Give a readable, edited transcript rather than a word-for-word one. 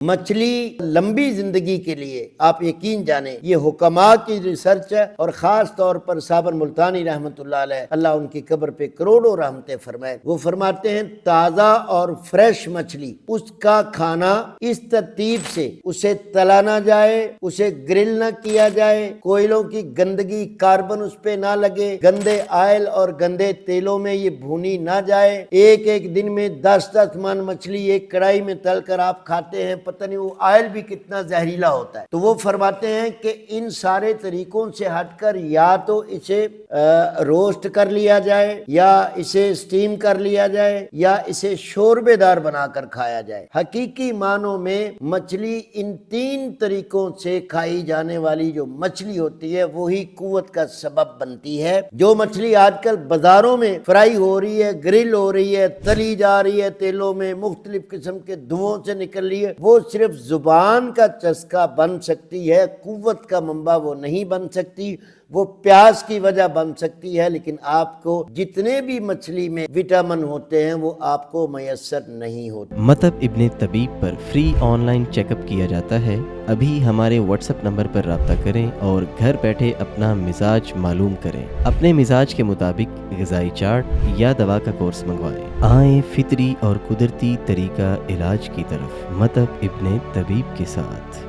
مچھلی لمبی زندگی کے لیے آپ یقین جانیں یہ حکماء کی ریسرچ ہے، اور خاص طور پر صابر ملتانی رحمت اللہ علیہ، اللہ ان کی قبر پہ کروڑوں رحمتیں فرمائے، وہ فرماتے ہیں تازہ اور فریش مچھلی اس کا کھانا اس ترتیب سے اسے تلا نہ جائے، اسے گرل نہ کیا جائے، کوئلوں کی گندگی کاربن اس پہ نہ لگے، گندے آئل اور گندے تیلوں میں یہ بھونی نہ جائے، ایک دن میں 10 من مچھلی ایک کڑائی میں تل کر آپ کھاتے ہیں، پتہ نہیں وہ آئل بھی کتنا زہریلا ہوتا ہے۔ تو وہ فرماتے ہیں کہ ان سارے طریقوں سے ہٹ کر یا تو اسے روسٹ کر لیا جائے، یا اسے سٹیم کر لیا جائے، یا اسے شوربے دار بنا کر کھایا جائے۔ حقیقی معنوں میں مچھلی ان 3 طریقوں سے کھائی جانے والی جو مچھلی ہوتی ہے وہی قوت کا سبب بنتی ہے۔ جو مچھلی آج کل بازاروں میں فرائی ہو رہی ہے، گرل ہو رہی ہے، تلی جا رہی ہے تیلوں میں، مختلف قسم کے دھوؤں سے نکل رہی ہے، وہ صرف زبان کا چسکا بن سکتی ہے، قوت کا منبع وہ نہیں بن سکتی، وہ پیاس کی وجہ بن سکتی ہے، لیکن آپ کو جتنے بھی مچھلی میں وٹامن ہوتے ہیں وہ آپ کو میسر نہیں ہوتے۔ مطب ابن طبیب پر free online check up کیا جاتا ہے۔ ابھی ہمارے واٹس ایپ نمبر پر رابطہ کریں اور گھر بیٹھے اپنا مزاج معلوم کریں۔ اپنے مزاج کے مطابق غذائی چارٹ یا دوا کا کورس منگوائیں۔ آئیں فطری اور قدرتی طریقہ علاج کی طرف، مطب ابن طبیب کے ساتھ۔